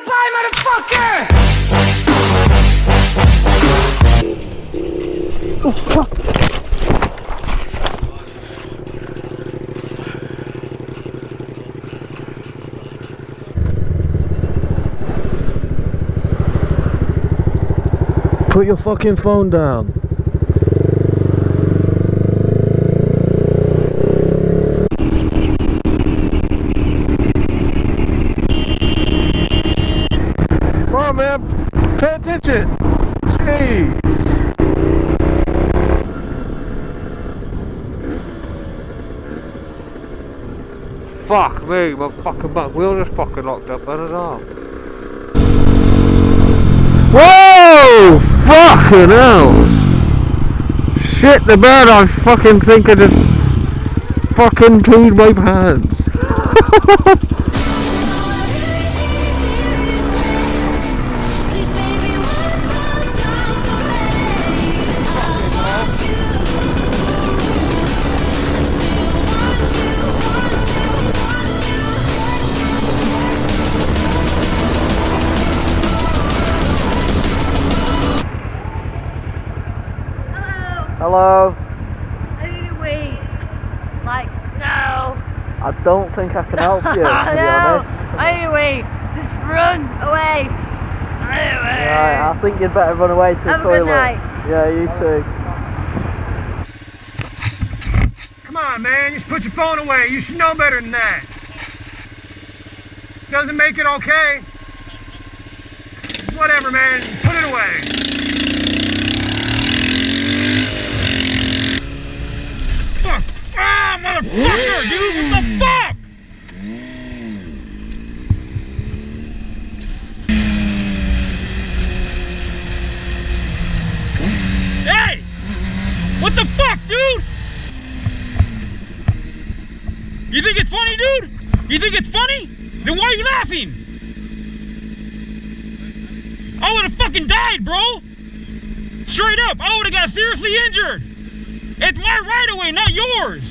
Bye, motherfucker! Oh, fuck. Put your fucking phone down. Come on, man. Pay attention. Jeez. Fuck me, my fucking back wheel just fucking locked up, I don't know. Whoa! Fucking hell! Shit the bed, I fucking think I just fucking peed my pants. Hello? I need to wait. Like, no. I don't think I can help you, to be No. honest. I need to wait. Just run away. Anyway. Right, I think you'd better run away to the Have a toilet. good night. Yeah, you too. Come on, man, just put your phone away. You should know better than that. Doesn't make it okay. Whatever, man, put it away. Fuck! Ah, motherfucker, dude, what the fuck? Hey! What the fuck, dude? You think it's funny, dude? You think it's funny? Then why are you laughing? I would have fucking died, bro. Straight up, I would have got seriously injured. It's my right of way, not yours.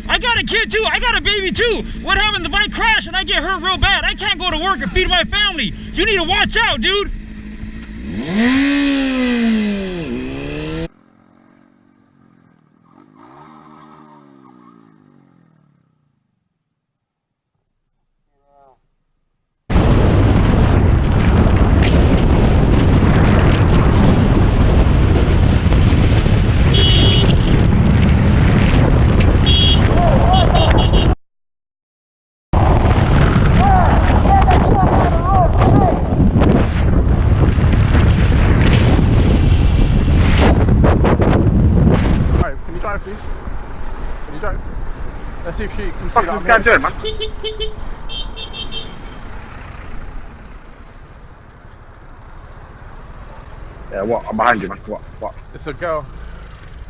I got a kid too, I got a baby too. What happens if I crash and I get hurt real bad? I can't go to work and feed my family. You need to watch out, dude. Let's see if she can see that. What's this guy doing, man? Yeah, what? I'm behind you, man. What? It's a girl.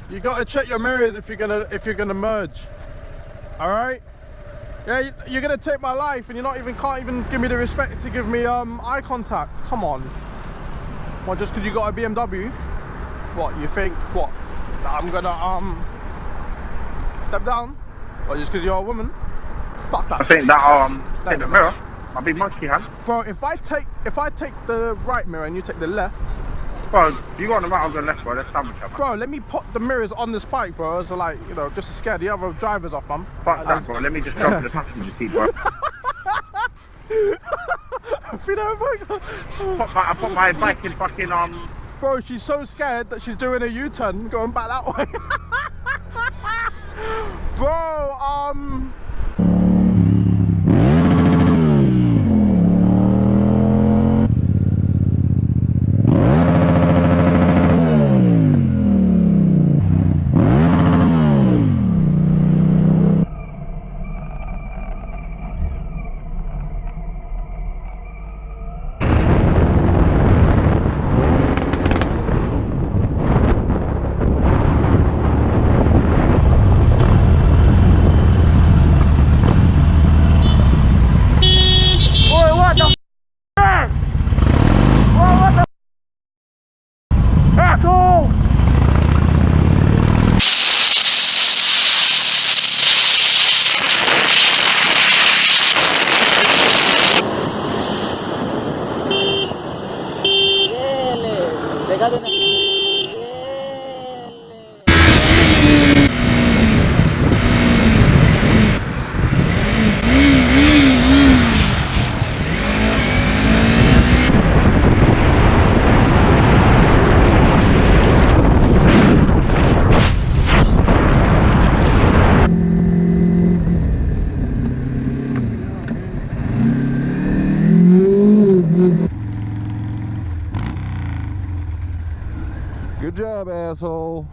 You gotta check your mirrors if you're gonna merge. All right? Yeah, you're gonna take my life, and you're not even can't even give me the respect to give me eye contact. Come on. What? Just because you got a BMW? What? You think what? That I'm gonna step down? Or just because you're a woman? Fuck that. I think that take the mirror. My big monkey hand. Bro, if I take the right mirror and you take the left. Bro, you go on the right, I'll go left, bro. Let's sandwich up, man. Bro, let me put the mirrors on this bike, bro. So like, you know, just to scare the other drivers off, man. Fuck that, bro. Let me just jump to the passenger seat, bro. I put my bike in fucking Bro, she's so scared that she's doing a U-turn going back that way. Bro, job, asshole.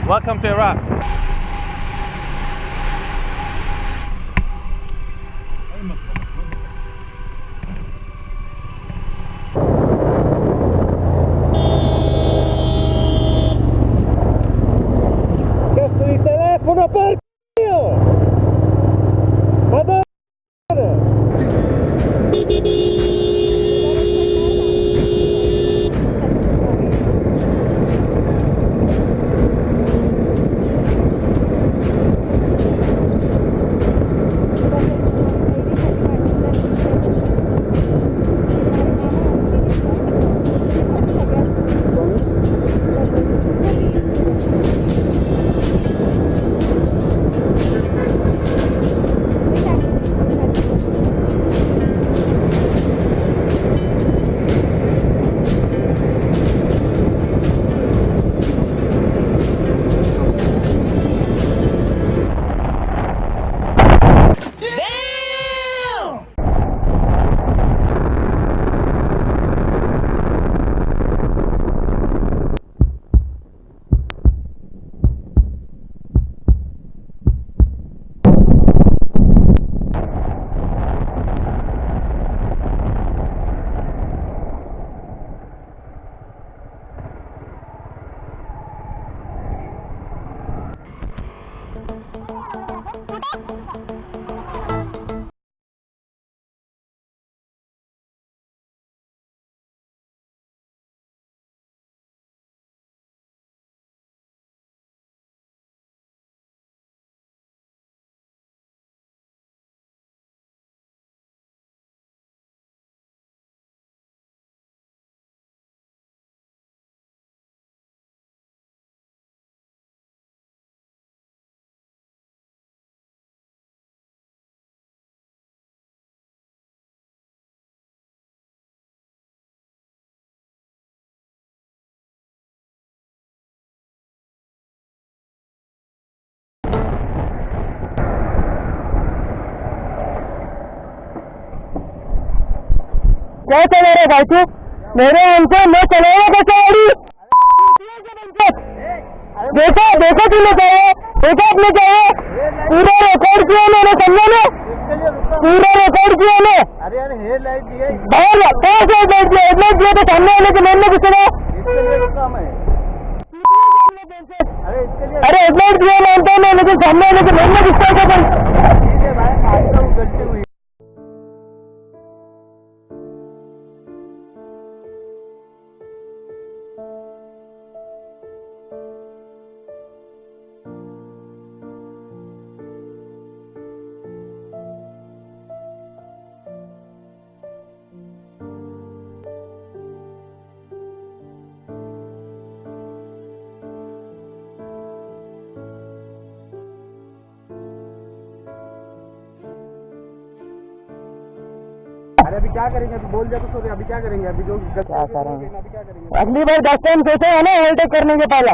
Welcome to Iraq. क्या चला रहे भाई तू? मेरे हमसे मैं चलाऊंगा कैसे गाड़ी? देखो देखो तूने चाहिए, देखो अपने चाहिए, पूरा रिकॉर्ड किया मैंने, समझा ना? पूरा रिकॉर्ड किया मैं। अरे यार हेडलाइट दिए, हेडलाइट दिया तो सामने आने के मैंने कुछ ना। अरे हेडलाइट दिया मानता हूँ मैं, लेकिन सामने आने के मैंने गुस्सा कर। ठीक है भाई, आपका गलती हुई। अरे अभी क्या करेंगे? अभी बोल दिया तो अभी क्या करेंगे? अभी जो क्या करेंगे? अभी क्या करेंगे? अगली बार 10 टाइम सोचे है ना ओवरटेक करने के पहला।